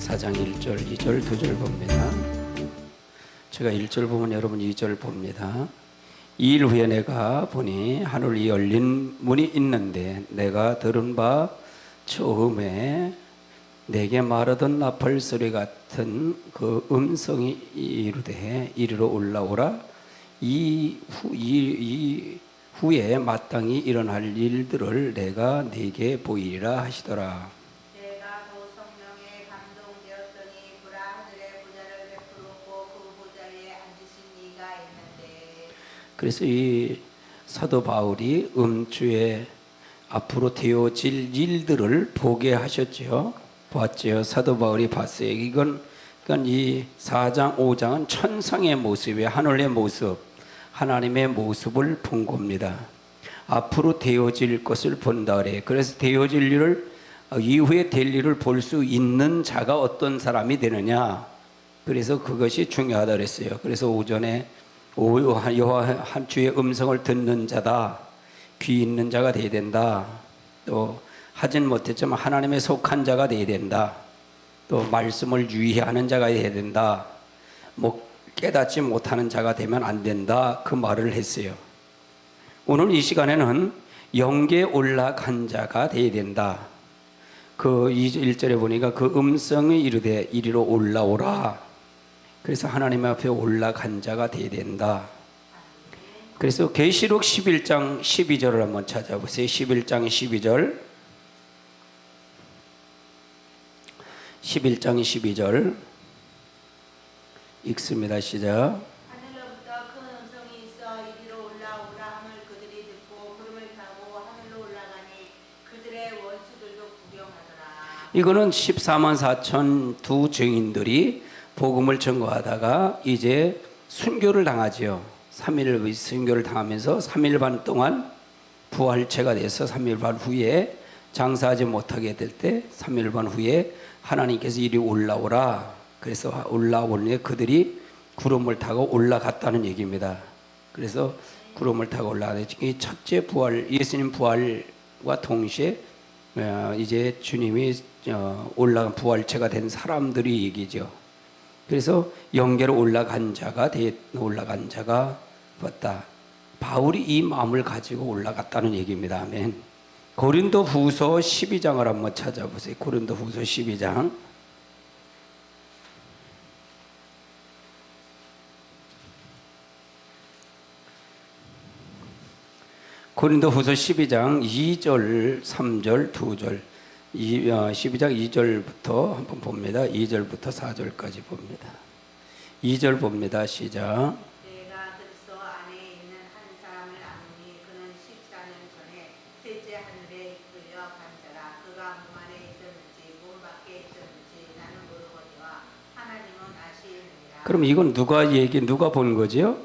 4장 1절, 2절, 2절 봅니다. 제가 1절 보면 여러분 2절 봅니다. 2일 후에 내가 보니 하늘이 열린 문이 있는데 내가 들은 바 처음에 내게 말하던 나팔 소리 같은 그 음성이 이르되 이리로 올라오라. 이 후에 마땅히 일어날 일들을 내가 네게 보이리라 하시더라. 내가 또 성령에 감동되었더니 보라 하늘에 보좌를 베풀었고 그 보좌에 앉으신 이가 있는데. 그래서 이 사도 바울이 음주에 앞으로 되어질 일들을 보게 하셨죠. 봤죠. 사도 바울이 봤어요. 이건 그러니까 이 4장 5장은 천상의 모습이에요. 하늘의 모습, 하나님의 모습을 본 겁니다. 앞으로 되어질 것을 본다 그래요. 그래서 되어질 일을 이후에 될 일을 볼 수 있는 자가 어떤 사람이 되느냐. 그래서 그것이 중요하다 그랬어요. 그래서 오전에 여호와 한 주의 음성을 듣는 자다. 귀 있는 자가 되어야 된다. 또 하진 못했지만 하나님에 속한 자가 되어야 된다. 또 말씀을 유의하는 자가 되어야 된다. 깨닫지 못하는 자가 되면 안 된다. 그 말을 했어요. 오늘 이 시간에는 영계에 올라간 자가 되어야 된다. 그 1절에 보니까 그 음성이 이르되 이리로 올라오라. 그래서 하나님 앞에 올라간 자가 되어야 된다. 그래서 계시록 11장 12절을 한번 찾아보세요. 11장 12절. 11장 12절 읽습니다. 시작. 하늘로부터 큰 음성이 있어 이리로 올라오라 함을 그들이 듣고 구름을 타고 하늘로 올라가니 그들의 원수들도 구경하더라. 이거는 14만 4천 두 증인들이 복음을 전거하다가 이제 순교를 당하죠. 3일 순교를 당하면서 3일 반 동안 부활체가 돼서 3일 반 후에 장사하지 못하게 될 때 3일 반 후에 하나님께서 이리 올라오라. 그래서 올라오니 그들이 구름을 타고 올라갔다는 얘기입니다. 그래서 구름을 타고 올라가는 이 첫째 부활, 예수님 부활과 동시에 이제 주님이 올라간 부활체가 된 사람들이 얘기죠. 그래서 영계로 올라간 자가 봤다. 바울이 이 마음을 가지고 올라갔다는 얘기입니다. 아멘. 고린도 후서 12장을 한번 찾아보세요. 고린도 후서 12장. 고린도 후서 12장 2절, 3절, 2절. 12장 2절부터 한번 봅니다. 2절부터 4절까지 봅니다. 2절 봅니다. 시작. 내가 들소 안에 있는 한 사람을 아노니 그는 14년 전에 셋째 하늘에 이끌려 간 자라. 그가 몸 안에 있었는지 몸 밖에 있었는지 나는 모르거니와 하나님은 아시느니라. 그럼 이건 누가 본 거지요?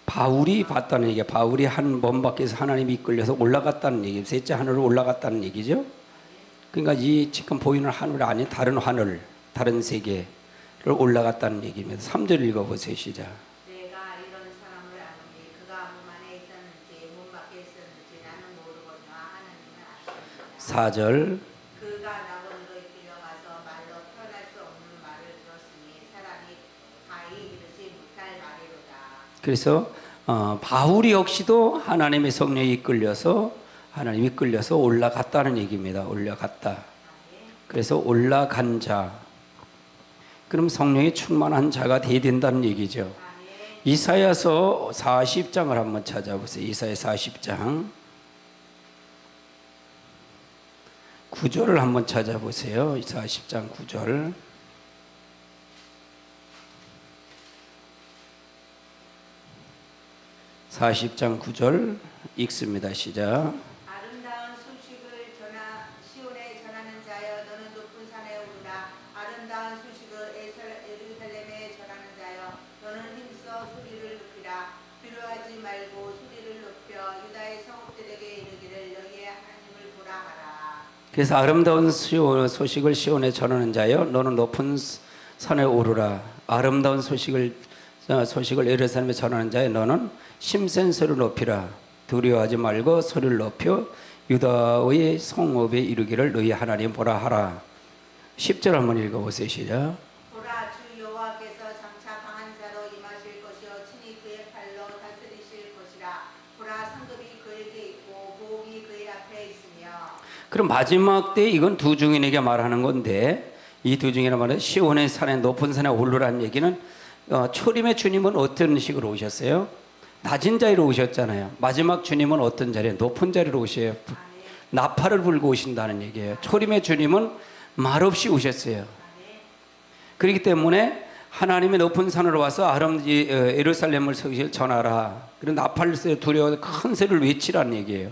바울이 봤다는 얘기야. 바울이 한 몸 밖에서 하나님이 이끌려서 올라갔다는 얘기예요. 셋째 하늘로 올라갔다는 얘기죠. 그러니까 이 지금 보이는 하늘 아닌 다른 하늘, 다른 세계를 올라갔다는 얘기입니다. 3절 읽어보세요. 시작. 내가 이런 사람을 아노니 그가 몸 안에 있었는지 몸 밖에 있었는지 나는 모르거니와 하나님은 아시느니라. 4절. 그가 낙원으로 이끌려가서 말로 표현할 수 없는 말을 들었으니 사람이 가히 이르지 못할 말이로다. 그래서 바울이 역시도 하나님의 성령에 이끌려서 올라갔다는 얘기입니다. 올라갔다. 그래서 올라간 자. 그럼 성령이 충만한 자가 되어야 된다는 얘기죠. 이사야서 40장을 한번 찾아보세요. 이사야 40장 9절을 한번 찾아보세요. 40장 9절. (40장 9절) 읽습니다. 시작. 아름다운 소식을 시온에 전하는 자여 너는 높은 산에 오르라. 아름다운 소식을 예루살렘에 전하는 자여 너는 힘써 소리를 높이라. 두려워하지 말고 소리를 높여 유다의 성읍들에게 이르기를 너희의 하나님을 보라 하라. 그래서 아름다운 소식을 시온에 전하는 자여 너는 높은 산에 오르라. 아름다운 소식을 예루살렘에 전하는 자여 너는 심센 소리를 높이라. 두려워하지 말고 소리를 높여 유다의 성읍에 이르기를 너희 하나님 보라 하라. 10절 한번 읽어보세요. 시작. 보라 주 여호와께서 장차 강한 자로 임하실 것이요 친히 그의 팔로 다스리실 것이라. 보라 상급이 그에게 있고 보응이 그의 앞에 있으며. 그럼 마지막 때 이건 두 증인에게 말하는 건데, 이 두 증인이란 말은 시온의 산에 높은 산에 오르라는 얘기는 초림의 주님은 어떤 식으로 오셨어요? 낮은 자리로 오셨잖아요. 마지막 주님은 어떤 자리에? 높은 자리로 오셔요. 나팔을 불고 오신다는 얘기예요. 초림의 주님은 말없이 오셨어요. 그렇기 때문에 하나님의 높은 산으로 와서 예루살렘을 전하라. 그리고 나팔을 두려워 큰 소리를 외치라는 얘기예요.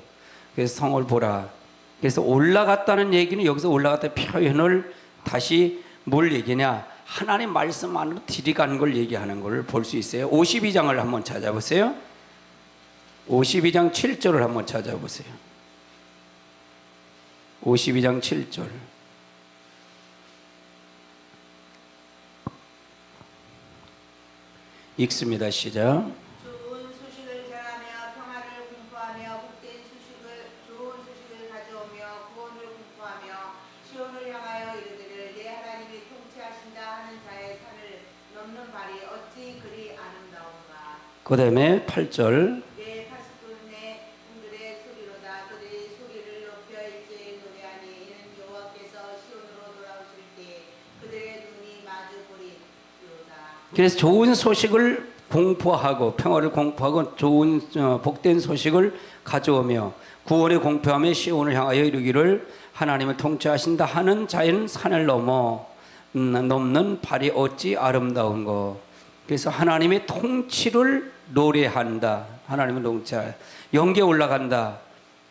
그래서 성을 보라. 그래서 올라갔다는 얘기는 여기서 올라갔다 표현을 다시 뭘 얘기냐? 하나님 말씀 안으로 들어간 걸 얘기하는 걸 볼 수 있어요. 52장을 한번 찾아보세요. 52장 7절을 한번 찾아보세요. 52장 7절. 읽습니다. 시작. 좋은 소식을 전하며 평화를 공포하며 좋은 소식을 가져오며 구원을 공포하며 시온을 향하여 이르기를 내 하나님이 통치하신다 하는 자의 산을 넘는 발이 어찌 그리 아름다운가. 그 다음에 8절. 내 파수꾼의 분들의 소리로다. 그들이 소리를 높여 일제히 노래하니 이는 여호와께서 시온으로 돌아오실 때 그들의 눈이 마주 보리로다. 그래서 좋은 소식을 공포하고 평화를 공포하고 좋은 복된 소식을 가져오며 구원을 공포하며 시온을 향하여 이르기를 하나님을 통치하신다 하는 자는 산을 넘는 발이 어찌 아름다운 거. 그래서 하나님의 통치를 노래한다. 하나님을 통치하 영계에 올라간다.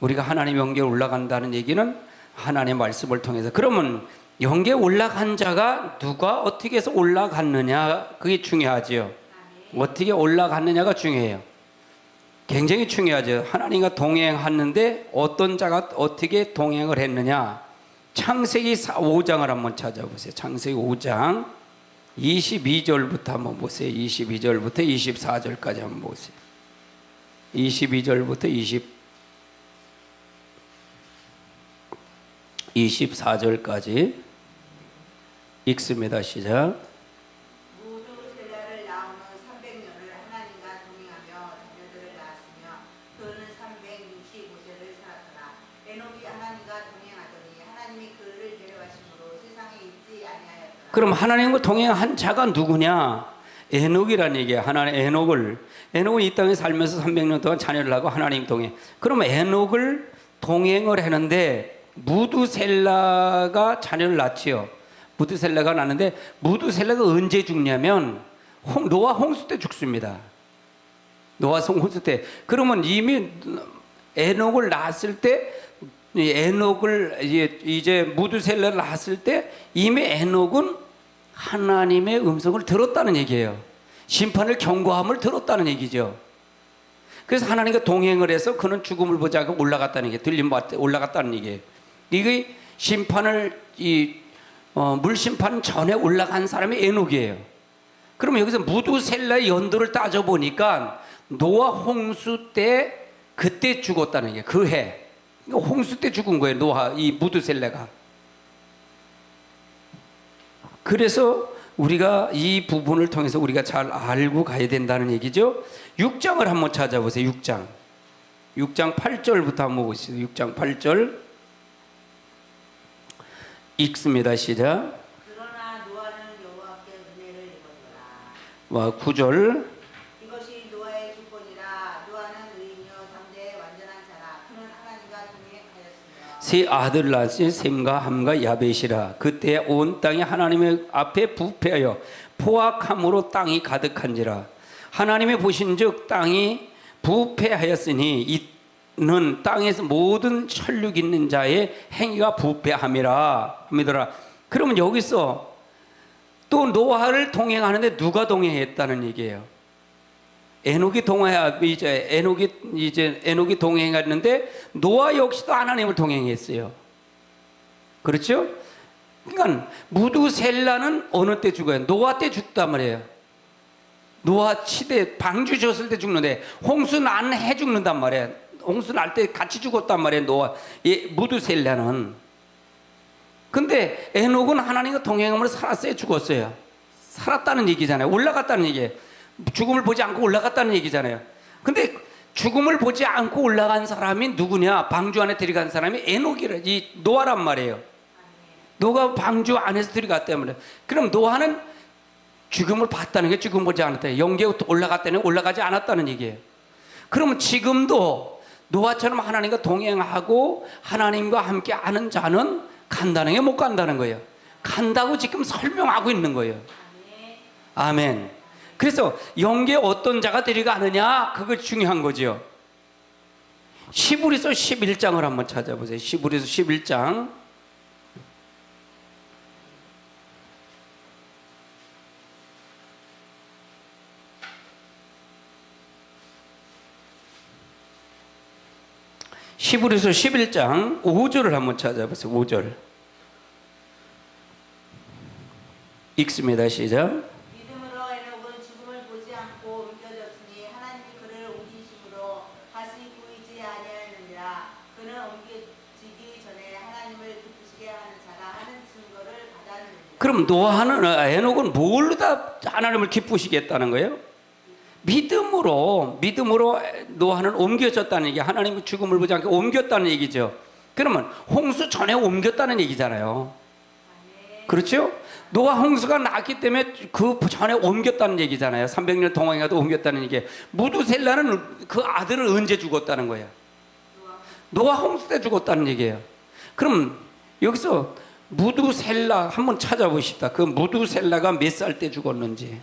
우리가 하나님 영계에 올라간다는 얘기는 하나님의 말씀을 통해서. 그러면 영계에 올라간 자가 누가 어떻게 해서 올라갔느냐, 그게 중요하지요. 어떻게 올라갔느냐가 중요해요. 굉장히 중요하죠. 하나님과 동행하는데 어떤 자가 어떻게 동행을 했느냐. 창세기 5장을 한번 찾아보세요. 창세기 5장 22절부터 한번 보세요. 22절부터 24절까지 한번 보세요. 22절부터 24절까지 읽습니다. 시작. 무두셀라를 낳은 후 300년을 하나님과 동행하며 자녀들을 낳았으며 그는 365세를 살았더라. 에녹이 하나님과 동행하더니 하나님이 그를 데려가심으로 세상에 있지 아니하였더라. 그럼 하나님과 동행한 자가 누구냐? 에녹이라는 얘기예요. 에녹은 이 땅에 살면서 300년 동안 자녀를 하고 하나님 동행. 그럼 에녹을 동행을 했는데 무두셀라가 자녀를 낳지요. 무두셀라가 낳는데 무두셀라가 언제 죽냐면 노아 홍수 때 죽습니다. 노아 홍수 때. 그러면 이미 에녹을 낳았을 때, 에녹을 이제 무두셀라를 낳았을 때 이미 에녹은 하나님의 음성을 들었다는 얘기예요. 심판을 경고함을 들었다는 얘기죠. 그래서 하나님과 동행을 해서 그는 죽음을 보지 않고 올라갔다는 얘기예요. 올라갔다는 얘기예요. 이게 심판을 물심판 전에 올라간 사람이 에녹이에요. 그러면 여기서 무두셀라의 연도를 따져보니까 노아 홍수 때 그때 죽었다는 게 그 해. 홍수 때 죽은 거예요. 이 무두셀라가. 그래서 우리가 이 부분을 통해서 우리가 잘 알고 가야 된다는 얘기죠. 6장을 한번 찾아보세요. 6장 8절부터 한번 보시죠. 6장 8절 읽습니다. 시작. 그러나 노아는 여호와께 은혜를 입었더라. 9절. 이것이 노아의 조건이라. 노아는 의인이요 당대의 완전한 자라. 그는 하나님과 동행하였으며 세 아들 낳았으니 셈과 함과 야벳이라. 그때 온 땅이 하나님의 앞에 부패하여 포악함으로 땅이 가득한지라. 하나님이 보신즉 땅이 부패하였으니 는 땅에서 모든 혈육 있는 자의 행위가 부패함이라 합니다. 그러면 여기서 또 노아를 동행하는데 누가 동행했다는 얘기예요? 에녹이 동행했는데 노아 역시도 하나님을 동행했어요. 그렇죠? 그러니까 무두셀라는 어느 때 죽어요? 노아 때 죽단 말이에요. 노아 시대 방주 졌을 때 죽는데 홍수 난 해 죽는단 말이에요. 홍수 날 때 같이 죽었단 말이에요. 무두셀라는. 근데 에녹은 하나님과 동행함으로 살았어요, 죽었어요? 살았다는 얘기잖아요. 올라갔다는 얘기예요. 죽음을 보지 않고 올라갔다는 얘기잖아요. 근데 죽음을 보지 않고 올라간 사람이 누구냐? 방주 안에 들어간 사람이 에녹이라, 이 노아란 말이에요. 노아가 방주 안에서 들어갔단 말이에요. 그럼 노아는 죽음을 봤다는 게 죽음 보지 않았다. 영계에 올라갔다는 게 올라가지 않았다는 얘기예요. 그러면 지금도 노아처럼 하나님과 동행하고 하나님과 함께 하는 자는 간다는 게 못 간다는 거예요. 간다고 지금 설명하고 있는 거예요. 아멘. 그래서 영계에 어떤 자가 데려가느냐, 그거 중요한 거죠. 히브리서 11장을 한번 찾아보세요. 히브리서 11장. 히브리서 11장 5절을 한번 찾아보세요. 5절 읽습니다. 시작. 믿음으로 에녹은 죽음을 보지 않고 옮겨졌으니 하나님이 그를 옮기심으로 다시 보이지 아니하였느니라. 그는 옮겨지기 전에 하나님을 기쁘시게 하는 자라 하는 증거를 받았느니라. 그럼 노아는, 에녹은 뭘로 다 하나님을 기쁘시게 했다는 거예요? 믿음으로 노아는 옮겨졌다는 얘기, 하나님의 죽음을 보지 않게 옮겼다는 얘기죠. 그러면 홍수 전에 옮겼다는 얘기잖아요. 그렇죠? 노아 홍수가 났기 때문에 그 전에 옮겼다는 얘기잖아요. 300년 동안이라도 옮겼다는 얘기. 무두셀라는 그 아들을 언제 죽었다는 거예요? 노아 홍수 때 죽었다는 얘기예요. 그럼 여기서 무두셀라 한번 찾아보십시다. 그 무두셀라가 몇 살 때 죽었는지.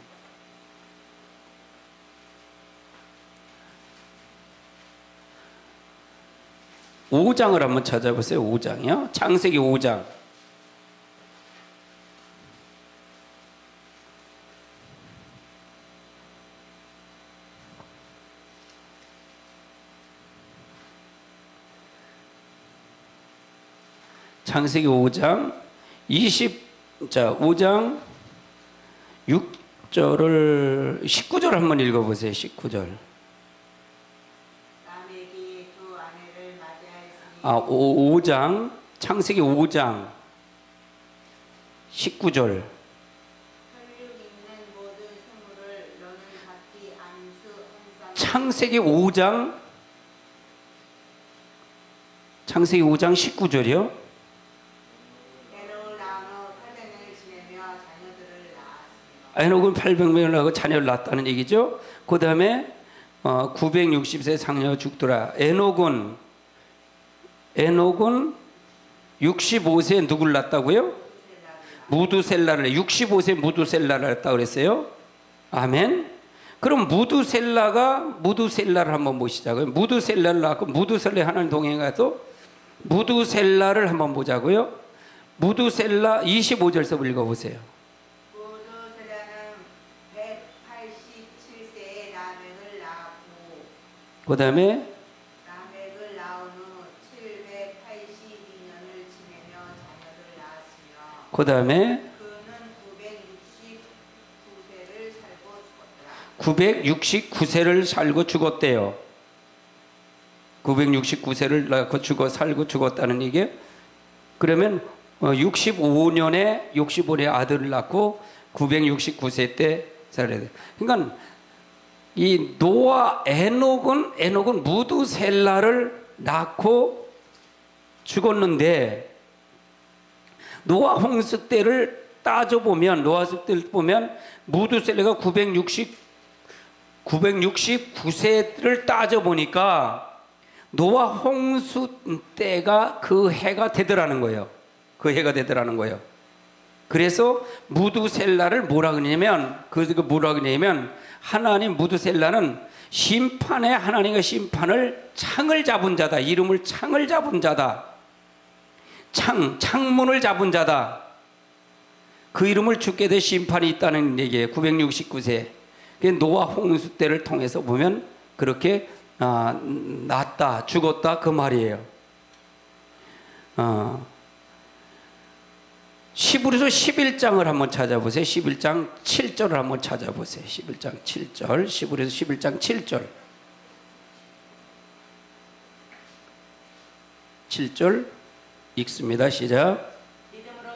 5장을 한번 찾아보세요. 5장이요. 창세기 5장. 창세기 5장 5장 6절을 19절 한번 읽어보세요. 19절. 남에게 두 아내를 맞이하였으니 5장 창세기 5장 19절. 혈육 있는 모든 생물을 너는 각기 안수 한 쌍. 창세기 5장 19절이요. 에녹을 낳은 후 800년을 지내며 자녀들을 낳았으며 에녹은 800명을 하고 자녀를 낳았다는 얘기죠. 그 다음에 960세 상녀 죽더라. 에녹은 65세에 누굴 낳았다고요? 무두셀라를 65세 무두셀라를 낳았다고 그랬어요. 아멘. 그럼 무두셀라를 한번 보시자고요. 무두셀라를 낳고 무두셀라 하나님 동행해서 무두셀라를 한번 보자고요. 무두셀라 25절서 읽어보세요. 무두셀라는 187세에 라멕을 낳았고 그 다음에 라멕을 낳은 후 782년을 지내며 자녀를 낳았으며 그 다음에 그는 969세를 살고 죽었더라. 969세를 살고 죽었대요. 969세를 낳고 살고 죽었다는 얘기예요. 그러면 65년에 아들을 낳고 969세 때 살아야 돼요. 그러니까 이 노아 에녹은 무두셀라를 낳고 죽었는데 노아 홍수 때를 따져보면 무두셀라가 969세를 따져보니까 노아 홍수 때가 그 해가 되더라는 거예요. 그 해가 되더라는 거예요. 그래서 무두셀라를 뭐라 그러냐면 하나님 무두셀라는 하나님의 심판을 창을 잡은 자다. 이름을 창을 잡은 자다. 창문을 잡은 자다. 그 이름을 죽게 될 심판이 있다는 얘기예요. 969세. 노아 홍수 때를 통해서 보면 그렇게 났다, 죽었다 그 말이에요. 히브리서 11장을 한번 찾아보세요. 11장 7절을 한번 찾아보세요. 11장 7절. 히브리서 11장 7절. 7절 읽습니다. 시작. 믿음으로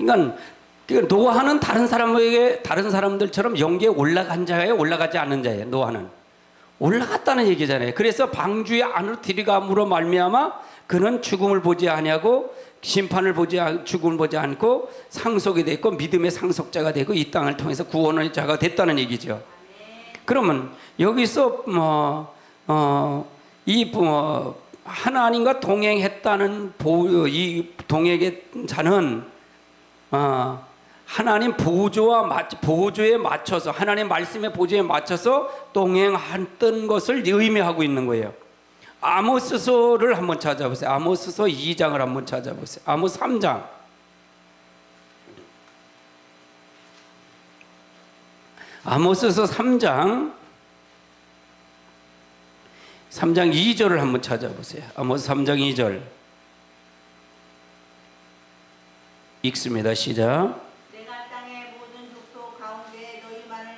그러니까 노아는 다른 사람들처럼 영계에 올라간 자예요, 올라가지 않는 자예요. 노아는 올라갔다는 얘기잖아요. 그래서 방주의 안으로 들어감으로 말미암아 그는 죽음을 보지 아니하고 죽음을 보지 않고 상속이 됐고 믿음의 상속자가 되고 이 땅을 통해서 구원의 자가 됐다는 얘기죠. 그러면 여기서 하나님과 동행했다는 이 동행의 자는 하나님 보조에 맞춰서 하나님 말씀의 보조에 맞춰서 동행했던 것을 의미하고 있는 거예요. 아모스서를 한번 찾아보세요. 아모스서 2장을 한번 찾아보세요. 아모스 3장. 아모스서 3장 2절을 한번 찾아보세요. 아모스 3장 2절 읽습니다. 시작. 내가 땅의 모든 족속 가운데 너희만을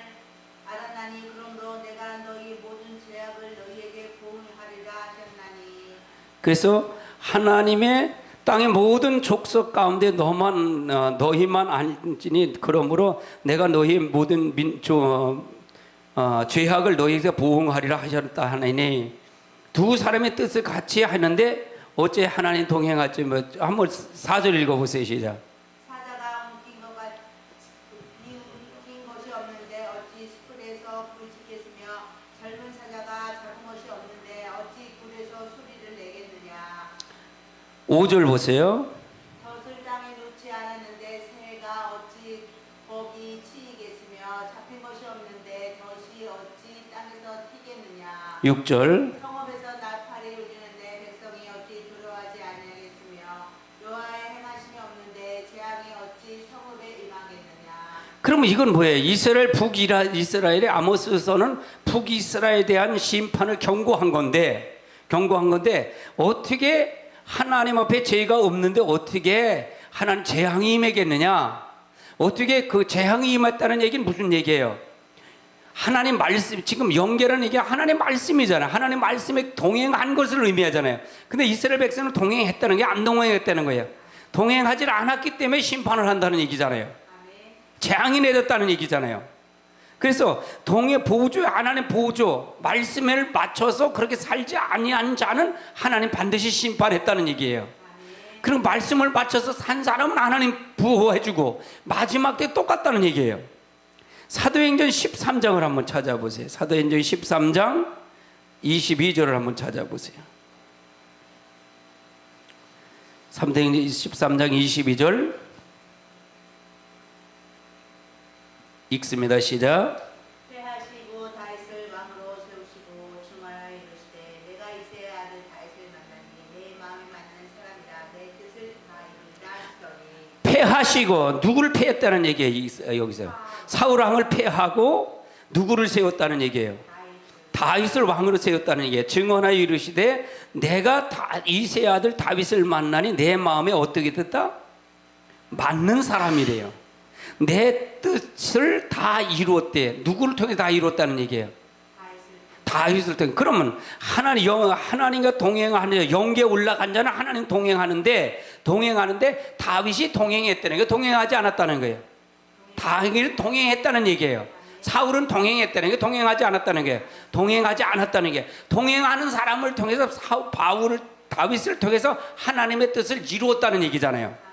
알았나니 그러므로 내가 너희 모든 죄악을 너희에게 보응하리라 하셨나니. 그래서 하나님의 땅의 모든 족속 가운데 너희만 알지니 그러므로 내가 너희 모든 죄악을 너희에게 보응하리라 하셨다 하나니, 두 사람의 뜻을 같이 하는데 어째 하나님 동행하지 뭐. 한번 4절 읽어보세요. 시작. 사자가 움킨 것이 없는데 어찌 숯불에서 불을 지켰으며 젊은 사자가 잡은 것이 없는데 어찌 굴에서 소리를 내겠느냐. 5절 보세요. 덫을 땅에 놓지 않았는데 새가 어찌 거기 치이겠으며 잡힌 것이 없는데 덫이 어찌 땅에서 튀겠느냐. 6절. 성읍에서 나팔이 울리는데 백성이 어찌 두려워하지 아니하겠으며 여호와의 행하심이 없는데 재앙이 어찌 성읍에 임하겠느냐. 그러면 이건 뭐예요? 북이스라엘의 아모스서는 북이스라엘에 대한 심판을 경고한 건데 어떻게 하나님 앞에 죄가 없는데 어떻게 하나님 재앙이 임하겠느냐? 어떻게 그 재앙이 임했다는 얘기는 무슨 얘기예요? 하나님 말씀, 지금 연계라는 얘기가 하나님 말씀이잖아요. 하나님 말씀에 동행한 것을 의미하잖아요. 근데 이스라엘 백성은 동행했다는 게 안 동행했다는 거예요. 동행하지 않았기 때문에 심판을 한다는 얘기잖아요. 재앙이 내렸다는 얘기잖아요. 그래서 하나님 보조, 말씀을 맞춰서 그렇게 살지 아니한 자는 하나님 반드시 심판했다는 얘기예요. 그럼 말씀을 맞춰서 산 사람은 하나님 보호해주고 마지막 때 똑같다는 얘기예요. 사도행전 13장을 한번 찾아보세요. 사도행전 13장 22절을 한번 찾아보세요. 사도행전 13장 22절 읽습니다. 시작. 패하시고 다윗을 왕으로 세우시고 중하여 이르시되 내가 이새의 아들 다윗을 만나니 내 마음에 맞는 사람이라 내 뜻을 다 이루리라 하시더니. 패하시고 누구를 패했다는 얘기예요. 여기서 사울 왕을 패하고 누구를 세웠다는 얘기예요. 다윗을 왕으로 세웠다는 얘기예요. 증언하여 이르시되 내가 이새의 아들 다윗을 만나니 내 마음에 어떻게 됐다? 맞는 사람이래요. 내 뜻을 다 이루었대. 누구를 통해 다 이루었다는 얘기예요? 다윗을 통해. 그러면 하나님과 동행하는 영계에 올라간 자는 하나님 동행하는데 다윗이 동행했다는 거예요. 동행하지 않았다는 거예요. 다윗은 동행했다는 얘기예요. 사울은 동행했다는 게 동행하지 않았다는 게 동행하지 않았다는 게 동행하는 사람을 통해서 다윗을 통해서 하나님의 뜻을 이루었다는 얘기잖아요.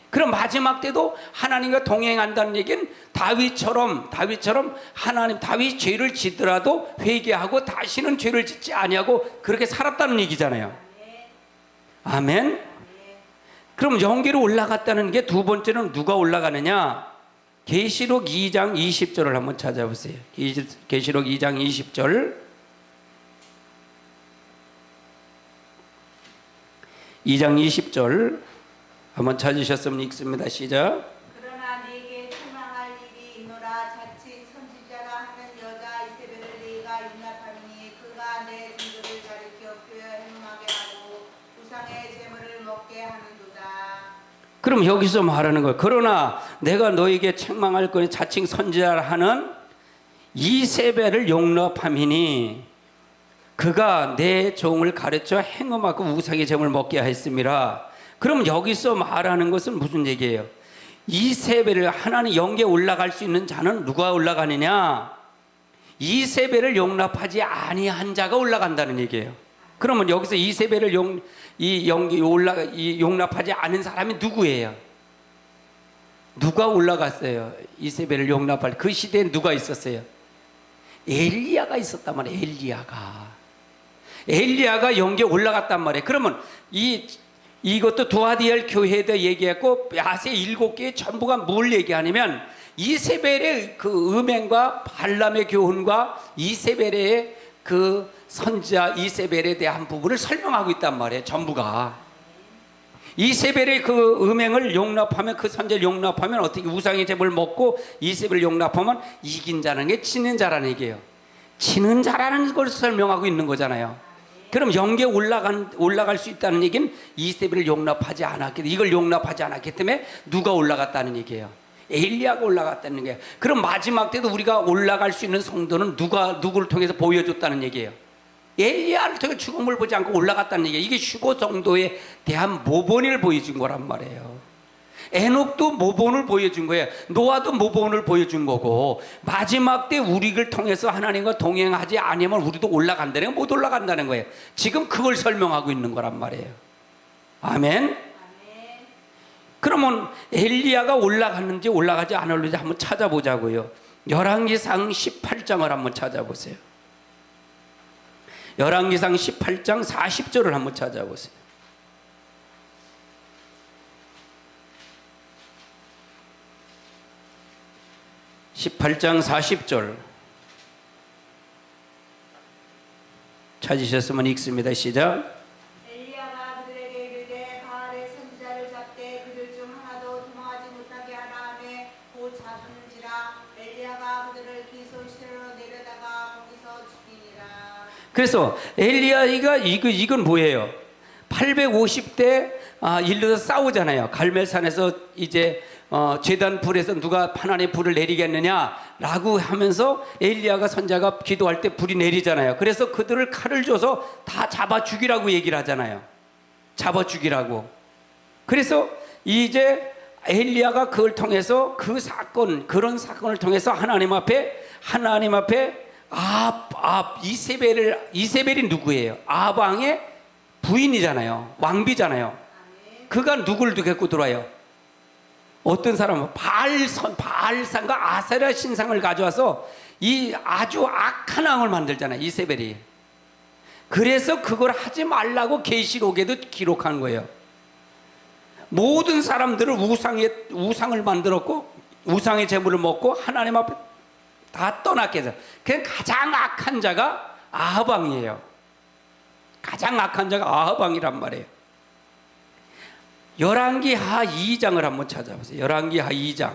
그럼 마지막 때도 하나님과 동행한다는 얘기는 다윗처럼 다윗 죄를 짓더라도 회개하고 다시는 죄를 짓지 아니하고 그렇게 살았다는 얘기잖아요. 아멘. 그럼 영계로 올라갔다는 게 두 번째는 누가 올라가느냐? 계시록 2장 20절을 한번 찾아보세요. 계시록 2장 20절. 2장 20절 한번 찾으셨으면 읽습니다. 시작. 그러나 네게 책망할 일이 있노라. 자칭 선지자라 하는 여자 이세벨을 네가 용납하니 그가 내 증거를 가리켜 교여 행음하게 하고 우상의 제물을 먹게 하는도다. 그럼 여기서 말하는 거예요. 그러나 내가 너에게 책망할 거니 자칭 선지자라 하는 이세벨을 용납함이니 그가 내 종을 가르쳐 행음하고 우상의 제물을 먹게 하였음이라. 그럼 여기서 말하는 것은 무슨 얘기예요? 이세벨을 하나님 영계에 올라갈 수 있는 자는 누가 올라가느냐? 이세벨을 용납하지 아니한 자가 올라간다는 얘기예요. 그러면 여기서 이세벨을 용납하지 않은 사람이 누구예요? 누가 올라갔어요? 이세벨을 용납할 그 시대에 누가 있었어요? 엘리야가 있었단 말이에요. 엘리야가 영계에 올라갔단 말이에요. 그러면 이것도 두아디엘 교회에다 얘기했고 야세 7개 전부가 뭘 얘기하냐면 이세벨의 그 음행과 발람의 교훈과 이세벨의 그 선지자 이세벨에 대한 부분을 설명하고 있단 말이에요. 전부가 이세벨의 그 음행을 용납하면, 그 선지자를 용납하면 어떻게 우상의 제물을 먹고 이세벨을 용납하면 이긴 자는 게 치는 자라는 얘기예요. 치는 자라는 걸 설명하고 있는 거잖아요. 그럼 영계에 올라갈 수 있다는 얘기는 이세벨을 용납하지 않았기, 이걸 용납하지 않았기 때문에 누가 올라갔다는 얘기예요. 엘리야가 올라갔다는 거예요. 그럼 마지막 때도 우리가 올라갈 수 있는 성도는 누구를 통해서 보여줬다는 얘기예요. 엘리야를 통해 죽음을 보지 않고 올라갔다는 얘기예요. 이게 휴거 정도에 대한 모본을 보여준 거란 말이에요. 에녹도 모본을 보여준 거예요. 노아도 모본을 보여준 거고, 마지막 때 우리를 통해서 하나님과 동행하지 않으면 우리도 올라간다는 거, 못 올라간다는 거예요. 지금 그걸 설명하고 있는 거란 말이에요. 아멘. 그러면 엘리야가 올라갔는지 올라가지 않았는지 한번 찾아보자고요. 열왕기상 18장을 한번 찾아보세요. 열왕기상 18장 40절을 한번 찾아보세요. 18장 40절 찾으셨으면 읽습니다. 시작. 엘리야가 그들에게 이르되 바알의 선지자를 잡되 그들 중 하나도 도망하지 못하게 하라 하매 곧 잡은지라. 엘리야가 그들을 기손실로 내려다가 거기서 죽이니라. 그래서 엘리야가 이건 뭐예요? 850대 일러서 싸우잖아요. 갈멜산에서 이제 제단 불에서 누가 하나님의 불을 내리겠느냐라고 하면서 엘리야가 선자가 기도할 때 불이 내리잖아요. 그래서 그들을 칼을 줘서 다 잡아 죽이라고 얘기를 하잖아요. 잡아 죽이라고. 그래서 이제 엘리야가 그걸 통해서 그런 사건을 통해서 하나님 앞에 이세벨이 누구예요? 아방의 부인이잖아요. 왕비잖아요. 그가 누구를 데리고 들어와요? 어떤 사람은 바알산과 아세라 신상을 가져와서 이 아주 악한 왕을 만들잖아요. 이세벨이. 그래서 그걸 하지 말라고 계시록에도 기록한 거예요. 모든 사람들을 우상을 만들었고 우상의 제물을 먹고 하나님 앞에 다 떠났게 해서, 그 가장 악한 자가 아합 왕이에요. 가장 악한 자가 아합 왕이란 말이에요. 열왕기하 2장을 한번 찾아보세요. 열왕기하 2장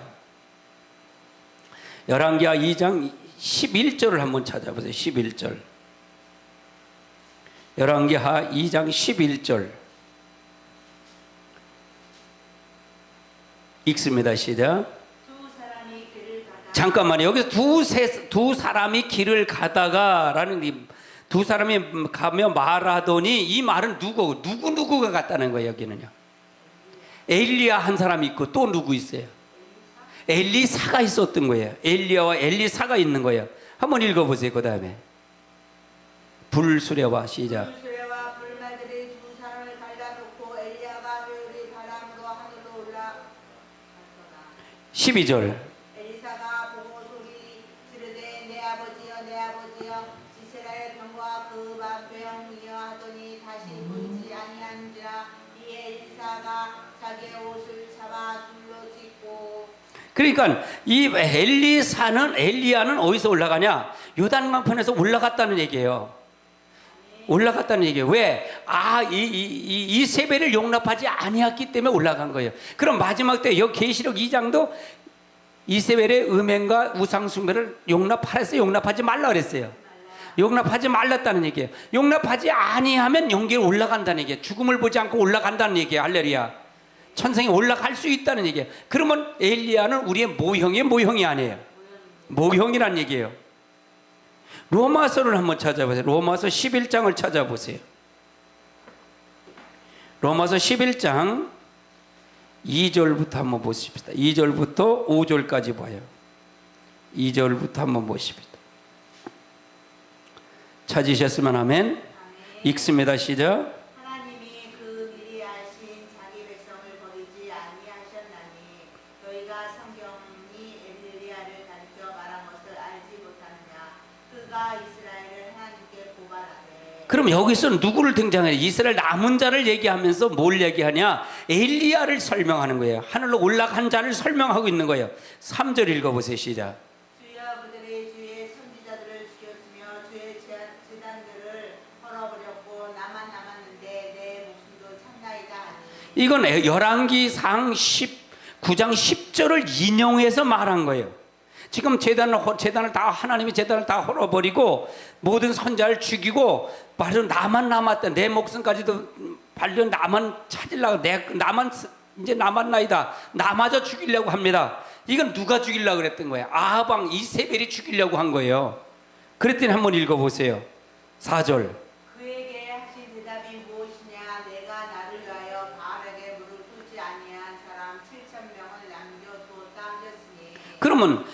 11절을 한번 찾아보세요. 11절. 열왕기하 2장 11절 읽습니다. 시작. 잠깐만요. 여기서 두 사람이 길을 가다가라는, 두 사람이 가며 말하더니, 이 말은 누구가 갔다는 거예요. 여기는요. 엘리야 한 사람이 있고 또 누구 있어요? 엘리사가 있었던 거예요. 엘리야와 엘리사가 있는 거예요. 한번 읽어보세요. 그 다음에 불수레와 시작. 불수레와 불말들이 두 사람을 갈라놓고 엘리야가 회오리 바람으로 하늘로 올라갔더라. 12절. 엘리사가 보고 소리 지르되 내 아버지여 이스라엘 병과 그 만병이여 하더니 다시 보이지 아니한지라. 이에 엘리사가 자기의 옷을 잡아 둘로 찢고. 그러니까 이 엘리야는 어디서 올라가냐? 요단강편에서 올라갔다는 얘기예요. 올라갔다는 얘기예요. 왜? 이세벨을 용납하지 아니했기 때문에 올라간 거예요. 그럼 마지막 때 여기 계시록 2장도 이세벨의 음행과 우상숭배를 용납하지 말라 그랬어요. 용납하지 말랐다는 얘기예요. 용납하지 아니하면 영계에 올라간다는 얘기예요. 죽음을 보지 않고 올라간다는 얘기예요. 할렐루야. 천성에 올라갈 수 있다는 얘기예요. 그러면 엘리야는 우리의 모형이 아니에요. 모형이란 얘기예요. 로마서를 한번 찾아보세요. 로마서 11장을 찾아보세요. 로마서 11장 2절부터 한번 보십시다. 2절부터 5절까지 봐요. 2절부터 한번 보십시다. 찾으셨으면 아멘. 아멘. 읽습니다. 시작. 하나님이 그 미리 아신 자기 백성을 버리지 아니하셨나니 너희가 성경이 엘리야를 가리켜 말한 것을 알지 못하느냐. 그가 이스라엘을 하나님께 고발하되. 그럼 여기서 누구를 등장해요? 이스라엘 남은 자를 얘기하면서 뭘 얘기하냐? 엘리야를 설명하는 거예요. 하늘로 올라간 자를 설명하고 있는 거예요. 3절 읽어보세요. 시작. 주여 그들이 주의 선지자들을 죽였으며 주의 제단들을 헐어버렸고 나만 남았는데 내 목숨도 참나이다 하니. 이건 열왕기상 19장 10절을 인용해서 말한 거예요. 지금 제단을 다 하나님이 제단을 다 헐어버리고 모든 선자를 죽이고 바로 나만 남았다. 내 목숨까지도 발려 나만 찾으려고 나만 이제 남았나이다. 나마저 죽이려고 합니다. 이건 누가 죽이려고 그랬던 거예요? 아합 이세벨이 죽이려고 한 거예요. 그랬더니 한번 읽어보세요. 4절. 그에게 하신 대답이 무엇이냐. 내가 나를 위하여 바알에게 무릎 꿇지 아니한 사람 7,000명을 남겨두었다 하셨으니. 그러면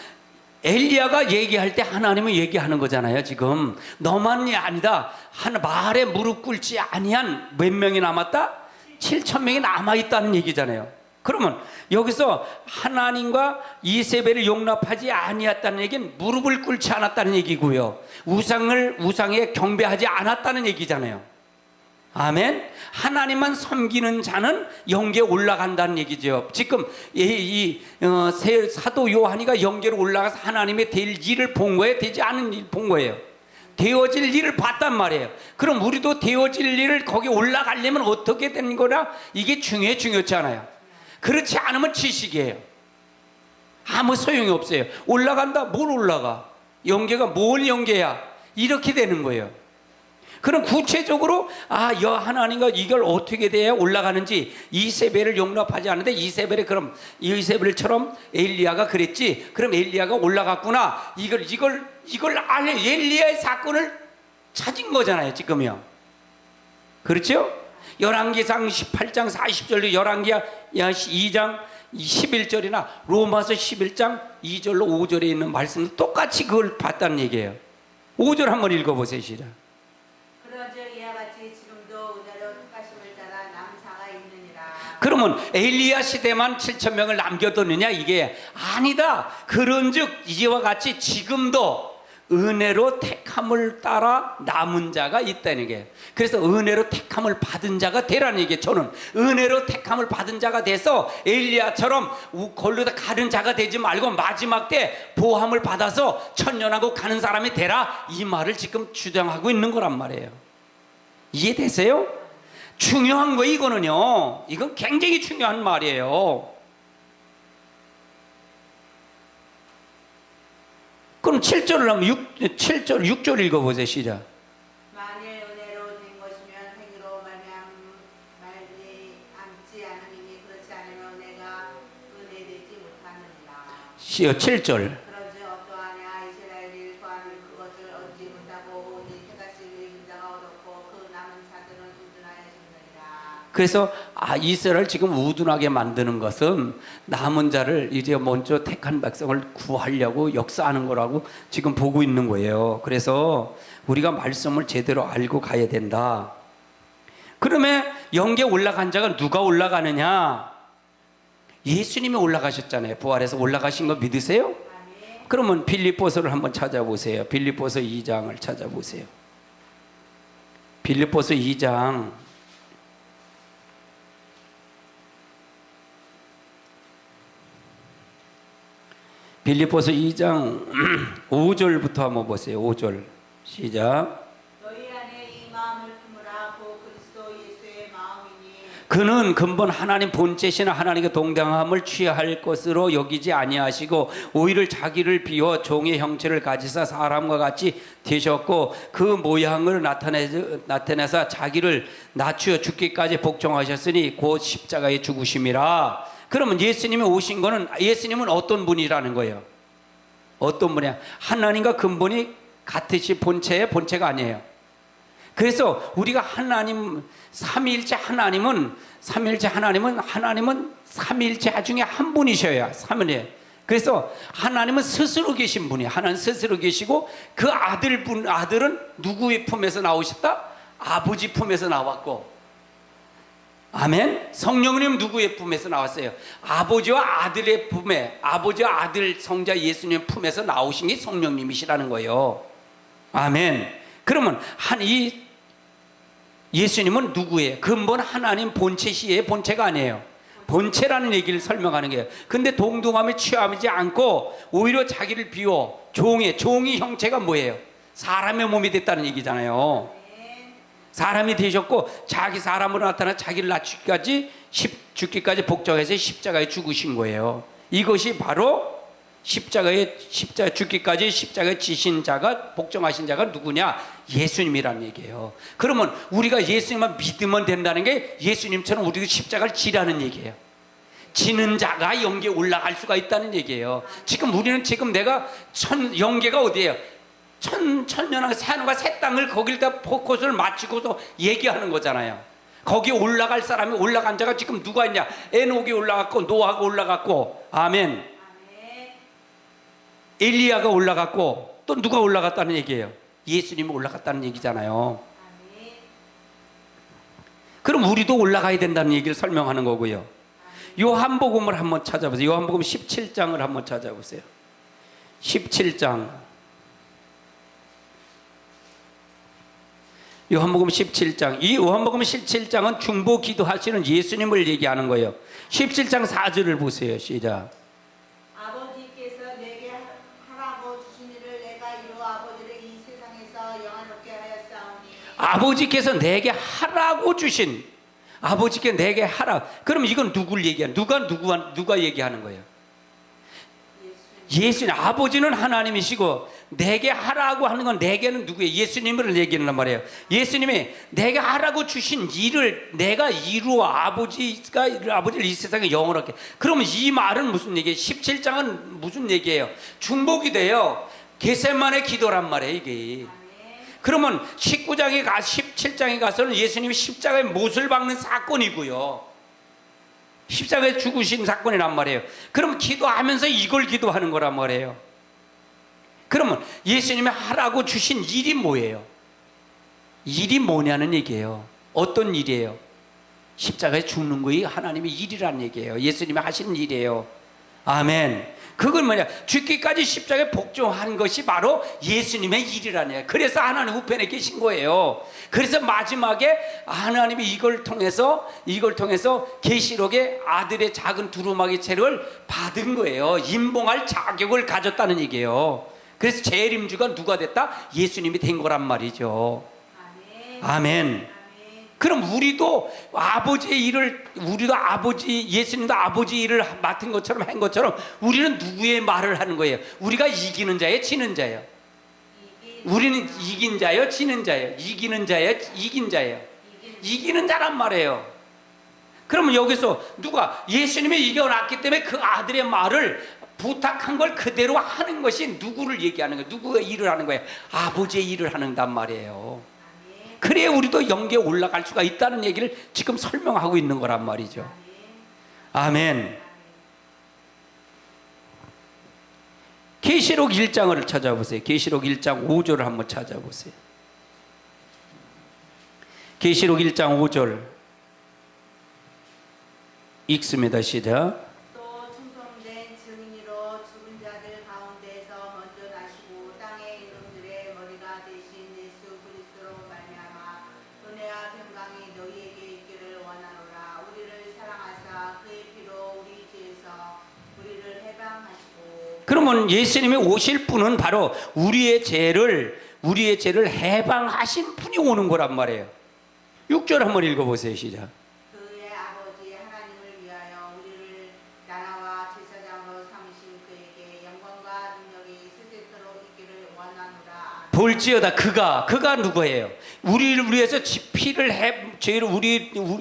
엘리야가 얘기할 때 하나님은 얘기하는 거잖아요. 지금 너만이 아니다. 바알에 무릎 꿇지 아니한 몇 명이 남았다? 7,000명이 남아있다는 얘기잖아요. 그러면 여기서 하나님과 이세벨을 용납하지 아니했다는 얘기는 무릎을 꿇지 않았다는 얘기고요. 우상에 경배하지 않았다는 얘기잖아요. 아멘. 하나님만 섬기는 자는 영계에 올라간다는 얘기죠. 지금 사도 요한이가 영계로 올라가서 하나님의 될 일을 본 거예요? 되지 않은 일 본 거예요? 되어질 일을 봤단 말이에요. 그럼 우리도 되어질 일을 거기 올라가려면 어떻게 되는 거라? 이게 중요치 않아요. 그렇지 않으면 지식이에요. 아무 소용이 없어요. 올라간다? 뭘 올라가? 영계가 뭘 영계야? 이렇게 되는 거예요. 그럼 구체적으로 하나님과 이걸 어떻게 돼야 올라가는지. 이세벨을 용납하지 않는데 이세벨처럼 엘리야가 그랬지. 그럼 엘리야가 올라갔구나. 이걸 알려. 엘리야의 사건을 찾은 거잖아요. 지금요. 그렇죠? 열왕기상 18장 40절로 열왕기야 2장 11절이나 로마서 11장 2절로 5절에 있는 말씀도 똑같이 그걸 봤다는 얘기예요. 5절 한번 읽어보세요. 시작. 그런즉 이와 같이 지금도 은혜로 택하심을 따라 남사가 있느니라. 그러면 엘리야 시대만 7,000명을 남겨뒀느냐? 이게 아니다. 그런즉 이와 같이 지금도 은혜로 택함을 따라 남은 자가 있다는 게. 그래서 은혜로 택함을 받은 자가 되라는 얘기예요. 저는 은혜로 택함을 받은 자가 돼서 엘리야처럼 걸로다 가는 자가 되지 말고 마지막 때 보함을 받아서 천년하고 가는 사람이 되라. 이 말을 지금 주장하고 있는 거란 말이에요. 이해되세요? 중요한 거 이거는요. 이건 굉장히 중요한 말이에요. 그럼 7절을 하면 6절 읽어보세요. 시작. 만일 은혜로 된 것이면 행위로 말미암지 않음이니 그렇지 않으면 은혜가 은혜되지 못하느니라. 7절. 그런즉 어떠하냐. 이스라엘이 구하는 그것을 얻지 못하고 오직 택하신 인자가 얻었고 그 남은 자들은 우둔하여 죽느니라. 그래서 이스라엘 지금 우둔하게 만드는 것은 남은 자를 이제 먼저 택한 백성을 구하려고 역사하는 거라고 지금 보고 있는 거예요. 그래서 우리가 말씀을 제대로 알고 가야 된다. 그러면 영계에 올라간 자가 누가 올라가느냐? 예수님이 올라가셨잖아요. 부활해서 올라가신 거 믿으세요? 아멘. 그러면 빌립보서를 한번 찾아보세요. 빌립보서 2장을 찾아보세요. 빌립보서 2장 빌립보서 2장 5절부터 한번 보세요. 5절 시작. 너희 안에 이 마음을 품으라. 곧 그리스도 예수의 마음이니 그는 근본 하나님 본체시나 하나님과 동등함을 취할 것으로 여기지 아니하시고 오히려 자기를 비워 종의 형체를 가지사 사람과 같이 되셨고 그 모양을 나타내사 자기를 낮추어 죽기까지 복종하셨으니 곧 십자가에 죽으심이라. 그러면 예수님이 오신 거는 예수님은 어떤 분이라는 거예요? 어떤 분이야? 하나님과 근본이 같으시 본체가 아니에요. 그래서 우리가 삼위일체 하나님은 삼위일체 중에 한 분이셔야 삼위일체. 그래서 하나님은 스스로 계신 분이 하나님 스스로 계시고 그 아들은 누구의 품에서 나오셨다? 아버지 품에서 나왔고, 아멘. 성령님 누구의 품에서 나왔어요? 아버지와 아들의 품에, 아버지와 아들 성자 예수님 품에서 나오신 게 성령님이시라는 거예요. 아멘. 그러면 이 예수님은 누구예요? 근본 하나님 본체시의 본체가 아니에요. 본체라는 얘기를 설명하는 거예요. 근데 동등함에 취하지 않고 오히려 자기를 비워 종의 형체가 뭐예요? 사람의 몸이 됐다는 얘기잖아요. 사람이 되셨고 자기 사람으로 나타나 자기를 낮추기까지 죽기까지 복종해서 십자가에 죽으신 거예요. 이것이 바로 십자가 죽기까지 십자가에 지신 자가, 복종하신 자가 누구냐? 예수님이란 얘기예요. 그러면 우리가 예수님만 믿으면 된다는 게 예수님처럼 우리가 십자가를 지라는 얘기예요. 지는 자가 영계에 올라갈 수가 있다는 얘기예요. 지금 우리는 내가 영계가 어디예요? 천년왕 새하늘과 새 땅을 거기다 포커스를 맞추고서 얘기하는 거잖아요. 거기에 올라갈 사람이, 올라간 자가 지금 누가 있냐? 에녹이 올라갔고 노아가 올라갔고, 아멘. 엘리야가 올라갔고, 또 누가 올라갔다는 얘기예요? 예수님이 올라갔다는 얘기잖아요. 그럼 우리도 올라가야 된다는 얘기를 설명하는 거고요. 요한복음을 한번 찾아보세요. 요한복음 17장을 한번 찾아보세요. 17장. 요한복음 17장. 이 요한복음 17장은 중보 기도하시는 예수님을 얘기하는 거예요. 17장 4절을 보세요. 시작. 아버지께서 내게 하라고 주신 일을 내가 이루어 아버지를 이 세상에서 영화롭게 하였사오니. 아버지께서 내게 하라고 주신, 아버지께 내게 하라. 그럼 이건 누구를 얘기하는? 누가 얘기하는 거예요? 예수님. 아버지는 하나님이시고 내게 하라고 하는 건 내게는 누구예요? 예수님을 얘기하는 말이에요. 예수님이 내게 하라고 주신 일을 내가 이루어 아버지를 이 세상에 영원하게. 그러면 이 말은 무슨 얘기예요? 17장은 무슨 얘기예요? 중복이 돼요. 겟세마네 기도란 말이에요, 이게. 그러면 17장에 가서는 예수님이 십자가에 못을 박는 사건이고요. 십자가에 죽으신 사건이란 말이에요. 그럼 기도하면서 이걸 기도하는 거란 말이에요. 그러면 예수님이 하라고 주신 일이 뭐예요? 일이 뭐냐는 얘기예요. 어떤 일이에요? 십자가에 죽는 것이 하나님의 일이라는 얘기예요. 예수님이 하시는 일이에요. 아멘. 그건 뭐냐? 죽기까지 십자가에 복종한 것이 바로 예수님의 일이라는 얘기예요. 그래서 하나님 우편에 계신 거예요. 그래서 마지막에 하나님이 이걸 통해서 계시록의 아들의 작은 두루마기 채를 받은 거예요. 임봉할 자격을 가졌다는 얘기예요. 그래서 재림주가 누가 됐다? 예수님이 된 거란 말이죠. 아멘. 그럼 우리도 예수님도 아버지 일을 맡은 것처럼 한 것처럼 우리는 누구의 말을 하는 거예요? 우리가 이기는 자예요, 지는 자예요? 우리는 이긴 자예요, 지는 자예요? 이기는 자예요, 이긴 자예요? 이기는 자란 말이에요. 그러면 여기서 누가 예수님이 이겨놨기 때문에 그 아들의 말을 부탁한 걸 그대로 하는 것이 누구를 얘기하는 거예요? 누구의 일을 하는 거예요? 아버지의 일을 하는단 말이에요. 그래야 우리도 영계에 올라갈 수가 있다는 얘기를 지금 설명하고 있는 거란 말이죠. 아멘. 계시록 1장을 찾아보세요. 계시록 1장 5절을 한번 찾아보세요. 계시록 1장 5절 읽습니다. 시작. 또 충성된 증인으로 죽은 자들 가운데서 먼저 나시고 땅의 이름들의 머리가 되신 예수 그리스도로 말미암아 은혜와 평강이 너희에게 있기를 원하노라. 우리를 사랑하사 그의 피로 우리 죄에서 우리를 해방하시고. 그러면 예수님이 오실 분은 바로 우리의 죄를 해방하신 분이 오는 거란 말이에요. 6절 한번 읽어보세요. 시작. 그의 아버지 하나님을 위하여 우리를 나라와 제사장으로 삼으신 그에게 영광과 능력이 세세토록 있기를 원하노라. 볼지어다 그가 누구예요? 우리를 위해서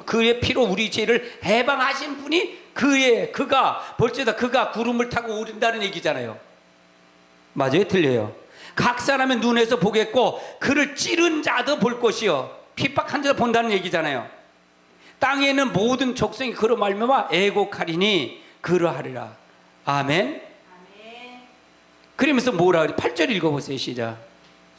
그의 피로 우리 죄를 해방하신 분이 볼지어다 그가 구름을 타고 오른다는 얘기잖아요. 맞아요? 틀려요? 각 사람의 눈에서 보겠고 그를 찌른 자도 볼 것이요. 핍박한 자도 본다는 얘기잖아요. 땅에 있는 모든 족속이 그로 말미암아 애곡하리니 그러하리라. 아멘. 아멘. 그러면서 뭐라 그래? 8절 읽어보세요. 시작.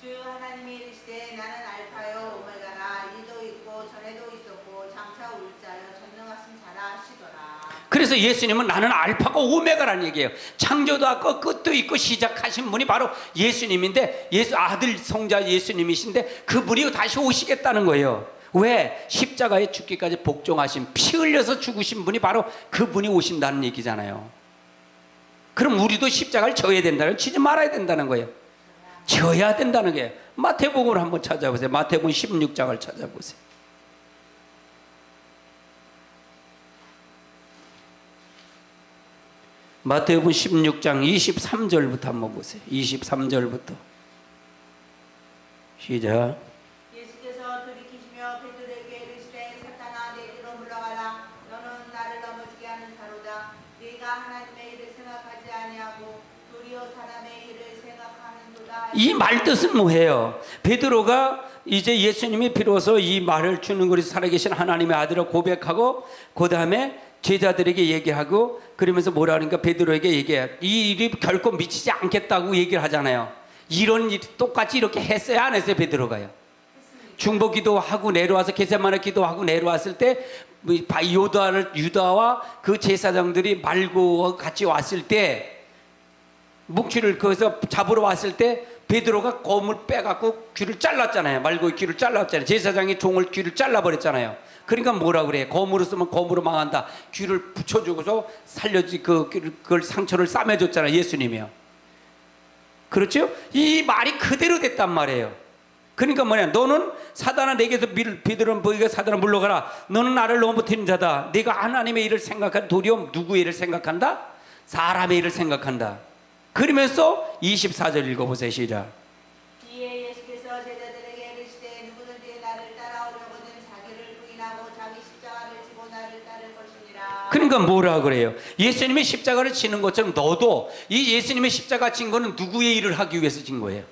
주 하나님이 이르시되 나는 알파요 오메가라. 이도 있고 전에도 있었고 장차 올 자여 전능하신 자라 하시더라. 그래서 예수님은 나는 알파고 오메가라는 얘기예요. 창조도 하고 끝도 있고 시작하신 분이 바로 예수님인데, 예수 아들 성자 예수님이신데 그분이 다시 오시겠다는 거예요. 왜? 십자가에 죽기까지 복종하신, 피 흘려서 죽으신 분이 바로 그분이 오신다는 얘기잖아요. 그럼 우리도 십자가를 져야 된다는, 지지 말아야 된다는 거예요. 져야 된다는 거예요. 마태복음을 한번 찾아보세요. 마태복음 16장을 찾아보세요. 마태복음 16장 23절부터 한번 보세요. 23절부터 시작. 예수께서 돌이키시며 베드로에게 이르시되 사탄아 내 뒤로 물러가라. 너는 나를 넘어지게 하는 자로다. 네가 하나님의 일을 생각하지 아니하고 도리어 사람의 일을 생각하는도다. 이 말 뜻은 뭐예요? 베드로가 이제 예수님이 비로소 이 말을 주는 것이 살아계신 하나님의 아들을 고백하고 그 다음에 제자들에게 얘기하고 그러면서 뭐라 하니까 베드로에게 얘기해요. 이 일이 결코 미치지 않겠다고 얘기를 하잖아요. 이런 일 똑같이 이렇게 했어요, 안 했어요? 베드로가요. 중보 기도하고 내려와서 게세마네 기도하고 내려왔을 때 유다와 그 제사장들이 말고 같이 왔을 때 묵치를 거기서 잡으러 왔을 때 베드로가 검을 빼갖고 귀를 잘랐잖아요. 말고의 귀를 잘랐잖아요. 제사장이 종을 귀를 잘라버렸잖아요. 그러니까 뭐라 그래? 검으로 쓰면 검으로 망한다. 귀를 붙여주고서 살려지 그걸 상처를 싸매줬잖아요. 예수님이요. 그렇죠? 이 말이 그대로 됐단 말이에요. 그러니까 뭐냐? 너는 사단아 내게서 베드로는 너희가 사단아 물러가라. 너는 나를 넘어뜨린 자다. 네가 하나님의 일을 생각한 도리어 누구의 일을 생각한다? 사람의 일을 생각한다. 그러면서 24절 읽어보세요. 시작. 뒤에 예수께서 제자들에게 이르시되 누구든지 나를 따라오려거든 자기를 부인하고 자기 십자가를 지고 나를 따를 것이니라. 그러니까 뭐라 그래요? 예수님이 십자가를 지는 것처럼 너도 이 예수님의 십자가 진 거는 누구의 일을 하기 위해서 진 거예요?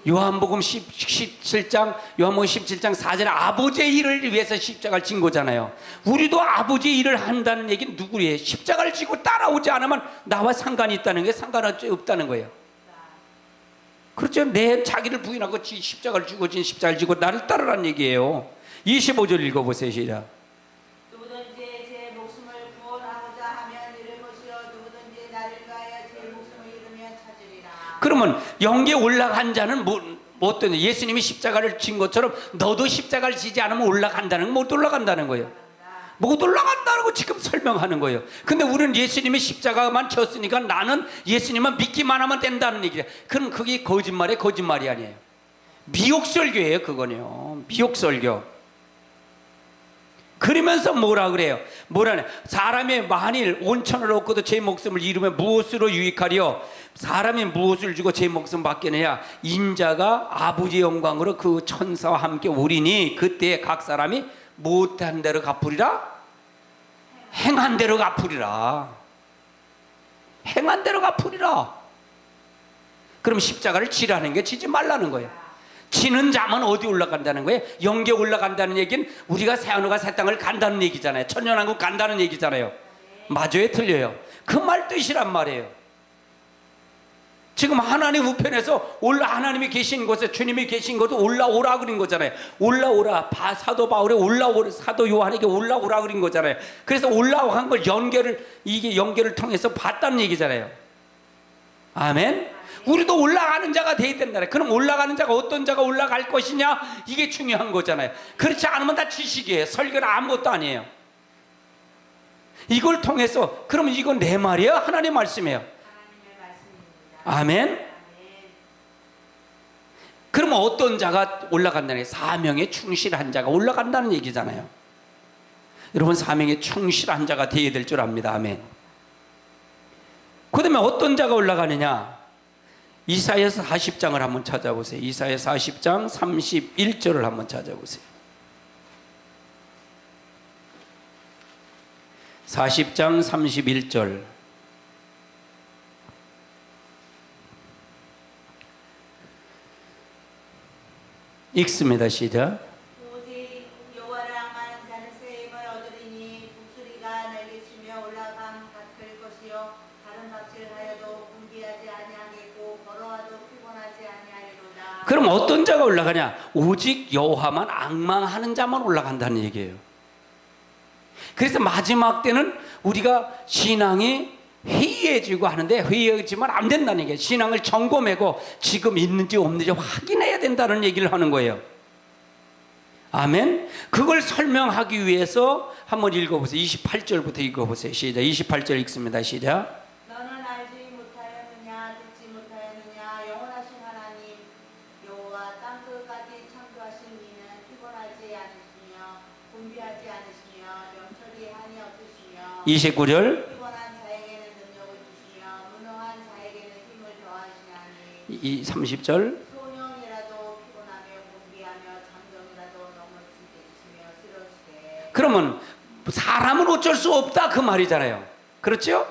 요한복음 17장 4절에 아버지의 일을 위해서 십자가를 진 거잖아요. 우리도 아버지의 일을 한다는 얘기는 누구예요? 십자가를 지고 따라오지 않으면 나와 상관이 있다는 게 상관없다는 거예요. 그렇죠? 내 자기를 부인하고 십자가를 지고 진 십자가를 지고 나를 따르라는 얘기예요. 25절 읽어보세요. 시작. 누구든지 제 목숨을 구원하고자 하면 잃을 것이요 누구든지 나를 위하여 제 목숨을 잃으면 찾으리라. 그러면 영계에 올라간 자는 어떤 예수님이 십자가를 진 것처럼 너도 십자가를 지지 않으면 올라간다는 건 못 올라간다는 거예요. 못 올라간다는 거 지금 설명하는 거예요. 근데 우리는 예수님이 십자가만 졌으니까 나는 예수님만 믿기만 하면 된다는 얘기예요. 그럼 그게 거짓말이 아니에요. 미혹설교예요. 그거는요. 미혹설교. 그러면서 뭐라 그래요? 뭐라네? 사람이 만일 온천을 얻고도 제 목숨을 잃으면 무엇으로 유익하리요? 사람이 무엇을 주고 제 목숨 받겠느냐? 인자가 아버지의 영광으로 그 천사와 함께 오리니 그때 각 사람이 못한 대로 갚으리라? 행한 대로 갚으리라. 행한 대로 갚으리라. 그럼 십자가를 지라는 게 지지 말라는 거예요. 지는 자만 어디 올라간다는 거예요? 영계 올라간다는 얘기는 우리가 새하늘과 새 땅을 간다는 얘기잖아요. 천년왕국 간다는 얘기잖아요. 맞아요? 틀려요? 그 말 뜻이란 말이에요. 지금 하나님 우편에서 하나님이 계신 곳에 주님이 계신 곳에 올라오라 그린 거잖아요. 올라오라. 사도 바울이 올라오라, 사도 요한에게 올라오라 그린 거잖아요. 그래서 올라간 걸 이게 연결을 통해서 봤다는 얘기잖아요. 아멘. 우리도 올라가는 자가 돼야 된다. 그럼 올라가는 자가 어떤 자가 올라갈 것이냐? 이게 중요한 거잖아요. 그렇지 않으면 다 지식이에요. 설교는 아무것도 아니에요. 이걸 통해서 그러면 이건 내 말이에요? 하나님 말씀이에요? 하나님의 말씀입니다. 아멘. 그러면 어떤 자가 올라간다는 게 사명에 충실한 자가 올라간다는 얘기잖아요. 여러분 사명에 충실한 자가 되어야 될 줄 압니다. 아멘. 그 다음에 어떤 자가 올라가느냐? 이사야서 40장을 한번 찾아보세요. 이사야 40장 31절을 한번 찾아보세요. 40장 31절. 읽습니다. 시작. 오직 여호와를 앙망하는 자는 새 힘을 얻으리니 북수리가 날개치며 올라감 같을 것이요 다른 박질하여도 분비하지 아니하겠고 걸어와도 피곤하지 아니하리로다. 그럼 어떤 자가 올라가냐? 오직 여호와만 앙망하는 자만 올라간다는 얘기예요. 그래서 마지막 때는 우리가 신앙이 회의해지고 하는데 회의해지면 안 된다는 얘기예요. 신앙을 점검하고 지금 있는지 없는지 확인해야 된다는 얘기를 하는 거예요. 아멘. 그걸 설명하기 위해서 한번 읽어보세요. 28절부터 읽어보세요. 시작. 28절 읽습니다. 시작. 너는 알지 못하였느냐 듣지 못하였느냐 영원하신 하나님 여호와 땅 끝까지 창조하신 이는 피곤하지 않으시며 분비하지 않으시며 명철이 한이 없으시며 29절. 피곤한 자에게는 능력을 주시며 무능한 자에게는 힘을 더하시나니 이 30절. 소년이라도 피곤하며 분비하며 잠정이라도 넘어지시며 쓰러지되. 그러면 사람은 어쩔 수 없다 그 말이잖아요. 그렇죠?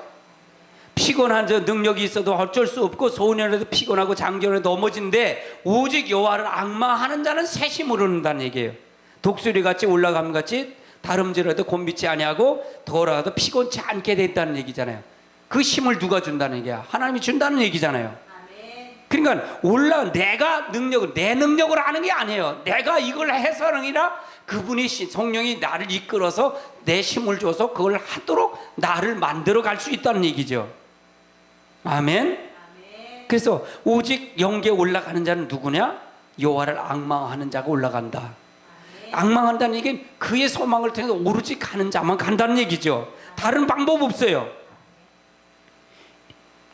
피곤한 저 능력이 있어도 어쩔 수 없고 소년에도 피곤하고 장전에 넘어진데 오직 여호와를 앙망하는 자는 새 힘을 얻는다는 얘기예요. 독수리 같이 올라감 같이 다름질해도 곤비치 아니하고 돌아가도 피곤치 않게 된다는 얘기잖아요. 그 힘을 누가 준다는 얘기야? 하나님이 준다는 얘기잖아요. 아멘. 그러니까 내가 능력을 내 능력으로 하는 게 아니에요. 내가 이걸 해서 하는 게 아니라 그분이 성령이 나를 이끌어서 내 힘을 줘서 그걸 하도록 나를 만들어 갈 수 있다는 얘기죠. 아멘. 아멘. 그래서 오직 영계에 올라가는 자는 누구냐? 여호와를 앙망하는 자가 올라간다. 앙망한다는 얘기는 그의 소망을 통해서 오로지 가는 자만 간다는 얘기죠. 다른 방법 없어요.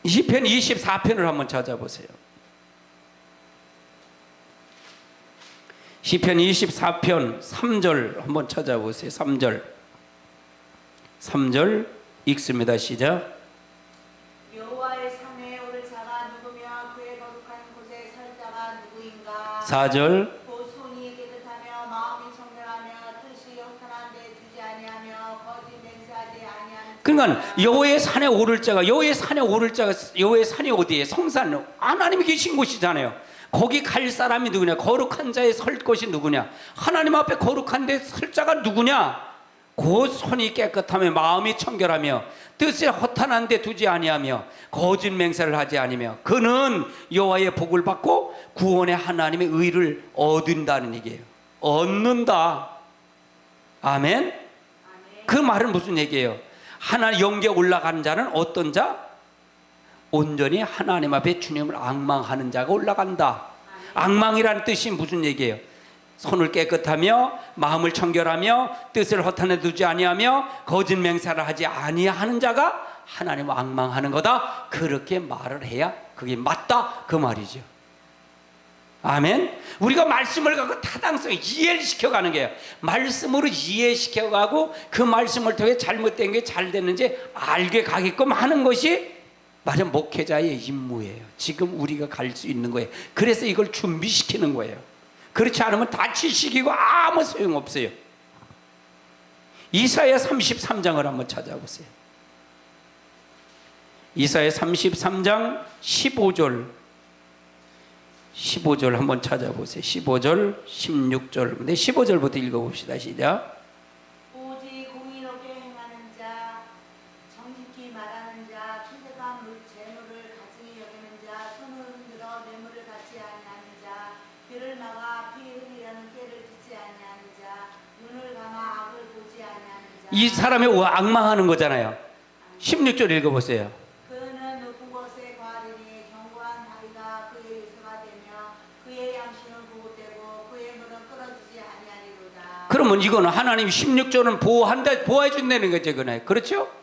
시편 24편을 한번 찾아보세요. 시편 24편 3절 한번 찾아보세요. 3절 읽습니다. 시작. 여호와의 산에 오를 자가 누구며 그의 거룩한 곳에 설 자가 누구인가. 4절. 곧 손이 깨끗하며 마음이 청결하며 뜻이 허탄한 데 두지 아니하며 거짓 맹세하지 아니하는. 그러니까 여호와의 산에 오를 자가 여호와의 산이 어디에? 성산 하나님이 계신 곳이잖아요. 거기 갈 사람이 누구냐? 거룩한 자에 설 것이 누구냐? 하나님 앞에 거룩한 데 설 자가 누구냐? 곧 손이 깨끗하며 마음이 청결하며 뜻을 허탄한 데 두지 아니하며 거짓 맹세를 하지 아니며 그는 여호와의 복을 받고 구원의 하나님의 의를 얻는다는 얘기예요. 얻는다. 아멘. 그 말은 무슨 얘기예요? 하나님 영계에 올라가는 자는 어떤 자? 온전히 하나님 앞에 주님을 앙망하는 자가 올라간다. 앙망이라는 뜻이 무슨 얘기예요? 손을 깨끗하며 마음을 청결하며 뜻을 허탄에 두지 아니하며 거짓 맹세를 하지 아니하는 자가 하나님을 앙망하는 거다. 그렇게 말을 해야 그게 맞다 그 말이죠. 아멘. 우리가 말씀을 갖고 타당성에 이해를 시켜가는 거예요. 말씀으로 이해시켜가고 그 말씀을 통해 잘못된 게 잘 됐는지 알게 가게끔 하는 것이 맞아 목회자의 임무예요. 지금 우리가 갈 수 있는 거예요. 그래서 이걸 준비시키는 거예요. 그렇지 않으면 다 지식이고 아무 소용없어요. 이사야 33장을 한번 찾아보세요. 이사야 33장 15절 한번 찾아보세요. 15절 16절. 근데 15절부터 읽어봅시다. 시작. 오직 공의롭게 행하는 자 정직히 말하는 자 충직한 재물을 가증히 여기는 자 손을 흔들어 뇌물을 받지 아니하는 자 귀를 막아 피 흘리려는 꾀를 듣지 아니하는 자 눈을 감아 악을 보지 아니하는 자. 이 사람이 앙망하는 거잖아요. 16절 읽어보세요. 그는 높은 곳에 거하리니 견고한 다리가 그의 요새가 되며 그의 양심은 보호되고 그의 물은 끊어지지 아니하리로다. 그러면 이거는 하나님 16절은 보호해 준다는 거죠. 그렇죠?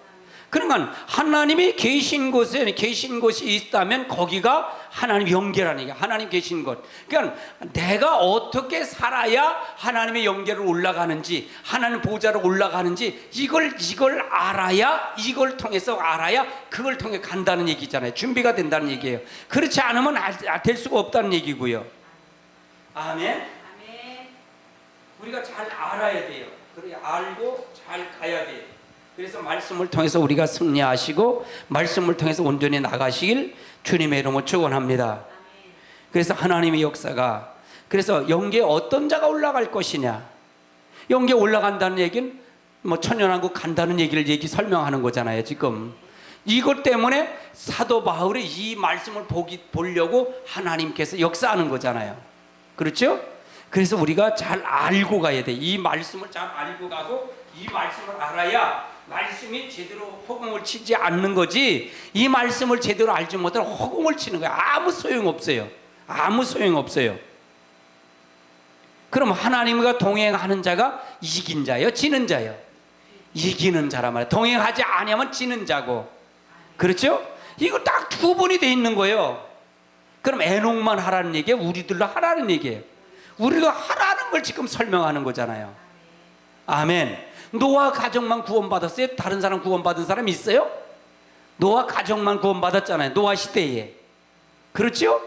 그러니까 하나님이 계신 곳이 있다면 거기가 하나님 연계라는 얘기야. 하나님 계신 곳. 그러니까 내가 어떻게 살아야 하나님의 연계로 올라가는지, 하나님 보좌로 올라가는지 이걸 알아야, 이걸 통해서 알아야 그걸 통해 간다는 얘기잖아요. 준비가 된다는 얘기예요. 그렇지 않으면 될 수가 없다는 얘기고요. 아멘. 아멘. 우리가 잘 알아야 돼요. 그래 알고 잘 가야 돼요. 그래서 말씀을 통해서 우리가 승리하시고 말씀을 통해서 온전히 나가시길 주님의 이름으로 축원합니다. 그래서 하나님의 역사가 그래서 영계에 어떤 자가 올라갈 것이냐. 영계에 올라간다는 얘기는 뭐 천년왕국 간다는 얘기를 설명하는 거잖아요. 지금 이것 때문에 사도 바울이 이 말씀을 보려고 하나님께서 역사하는 거잖아요. 그렇죠? 그래서 우리가 잘 알고 가야 돼. 이 말씀을 잘 알고 가고 이 말씀을 알아야 말씀이 제대로 허공을 치지 않는 거지, 이 말씀을 제대로 알지 못하면 허공을 치는 거야. 아무 소용없어요. 아무 소용없어요. 그럼 하나님과 동행하는 자가 이긴 자요, 지는 자요? 이기는 자란 말이에요. 동행하지 아니하면 지는 자고. 그렇죠? 이거 딱 구분이 돼 있는 거예요. 그럼 에녹만 하라는 얘기예요? 우리들도 하라는 얘기예요? 우리도 하라는 걸 지금 설명하는 거잖아요. 아멘. 노아 가정만 구원받았어요? 다른 사람 구원받은 사람 있어요? 노아 가정만 구원받았잖아요. 노아 시대에. 그렇죠?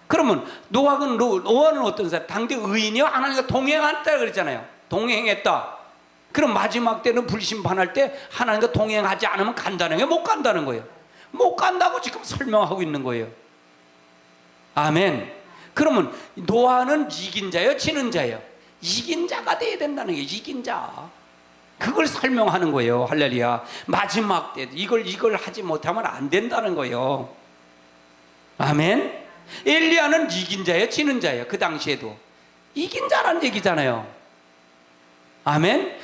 그러면 노아는 어떤 사람? 당대 의인이요? 하나님과 동행했다 그랬잖아요. 동행했다. 그럼 마지막 때는 불심판할 때 하나님과 동행하지 않으면 간다는 게 못 간다는 거예요. 못 간다고 지금 설명하고 있는 거예요. 아멘. 그러면 노아는 이긴 자예요, 지는 자예요? 이긴 자가 돼야 된다는 게, 이긴 자. 그걸 설명하는 거예요. 할렐루야. 마지막 때 이걸 하지 못하면 안 된다는 거예요. 아멘. 엘리야는 이긴 자예요, 지는 자예요? 그 당시에도 이긴 자라는 얘기잖아요. 아멘.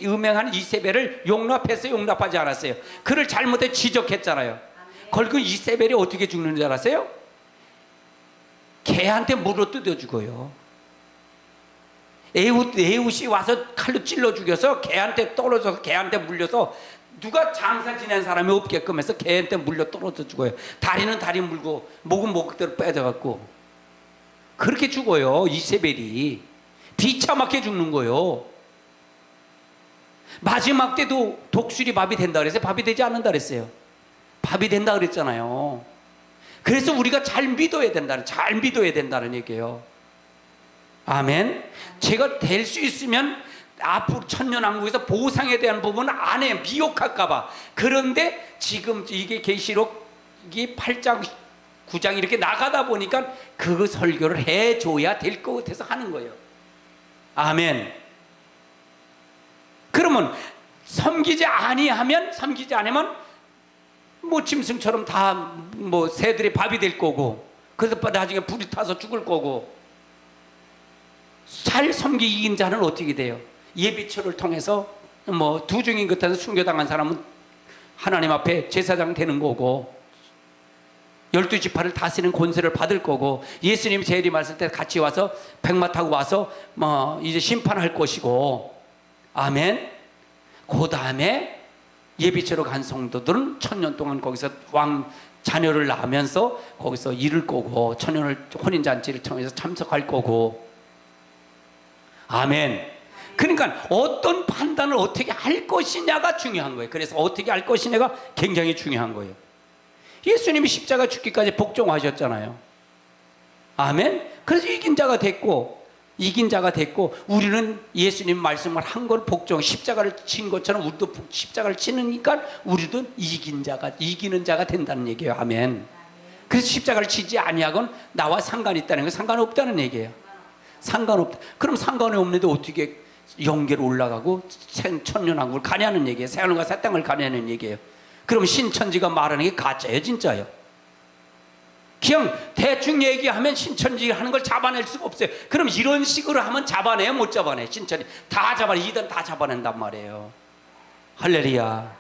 음행한 이세벨을 용납했어요, 용납하지 않았어요? 그를 잘못해 지적했잖아요. 걸그 이세벨이 어떻게 죽는 줄 알았어요? 개한테 물어 뜯어 죽어요. 에훗이 와서 칼로 찔러 죽여서 개한테 떨어져서 개한테 물려서 누가 장사 지낸 사람이 없게끔 해서 개한테 물려 떨어져 죽어요. 다리는 다리 물고 목은 목대로 빼져갖고 그렇게 죽어요. 이세벨이 비참하게 죽는 거예요. 마지막 때도 독수리 밥이 된다 그랬어요? 밥이 되지 않는다 그랬어요? 밥이 된다 그랬잖아요. 그래서 우리가 잘 믿어야 된다는 얘기예요. 아멘. 제가 될 수 있으면 앞으로 천년왕국에서 보상에 대한 부분은 안 해요. 미혹할까봐. 그런데 지금 이게 계시록이 8장 9장 이렇게 나가다 보니까 그 설교를 해줘야 될 것 같아서 하는 거예요. 아멘. 그러면 섬기지 않으면 뭐 짐승처럼 다 뭐 새들이 밥이 될 거고, 그래서 나중에 불이 타서 죽을 거고. 잘 섬기긴 자는 어떻게 돼요? 예비처를 통해서 뭐 두 중인 것에서 순교당한 사람은 하나님 앞에 제사장 되는 거고, 12지파를 다스리는 권세를 받을 거고, 예수님이 재림하실 때 같이 와서 백마 타고 와서 뭐 이제 심판할 것이고. 아멘. 그 다음에 예비처로 간 성도들은 천년 동안 거기서 왕 자녀를 낳으면서 거기서 이룰 거고, 천년을 혼인잔치를 통해서 참석할 거고. 아멘. 그러니까 어떤 판단을 어떻게 할 것이냐가 중요한 거예요. 그래서 어떻게 할 것이냐가 굉장히 중요한 거예요. 예수님이 십자가 죽기까지 복종하셨잖아요. 아멘. 그래서 이긴 자가 됐고, 우리는 예수님 말씀을 한 걸 십자가를 친 것처럼 우리도 십자가를 치니까 우리도 이기는 자가 된다는 얘기예요. 아멘. 그래서 십자가를 치지 아니하건 나와 상관이 있다는 건 상관없다는 얘기예요. 상관없다. 그럼 상관이 없는데 어떻게 영계로 올라가고 천년왕국을 가냐는 얘기예요. 새하늘과 새 땅을 가냐는 얘기예요. 그럼 신천지가 말하는 게 가짜예요, 진짜예요? 그냥 대충 얘기하면 신천지 하는 걸 잡아낼 수가 없어요. 그럼 이런 식으로 하면 잡아내요, 못 잡아내? 신천지 다 잡아내, 이단 다 잡아낸단 말이에요. 할렐루야.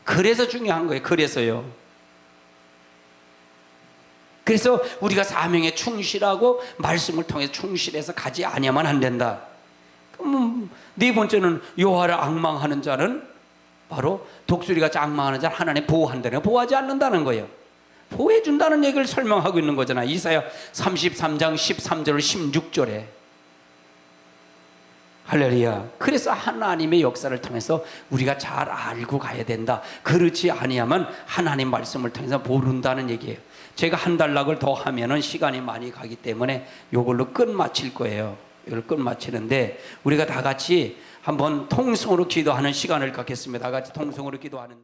그래서 중요한 거예요. 그래서 우리가 사명에 충실하고 말씀을 통해서 충실해서 가지 아니하면 안 된다. 그럼 네 번째는 여호와를 앙망하는 자는 바로 독수리같이 앙망하는 자는 하나님 보호한다는, 보호하지 않는다는 거예요. 보호해준다는 얘기를 설명하고 있는 거잖아요. 이사야 33장 13절 16절에. 할렐루야. 그래서 하나님의 역사를 통해서 우리가 잘 알고 가야 된다. 그렇지 아니하면 하나님 말씀을 통해서 모른다는 얘기예요. 제가 한 단락을 더 하면은 시간이 많이 가기 때문에 이걸로 끝마칠 거예요. 이걸 끝마치는데, 우리가 다 같이 한번 통성으로 기도하는 시간을 갖겠습니다. 다 같이 통성으로 기도하는데.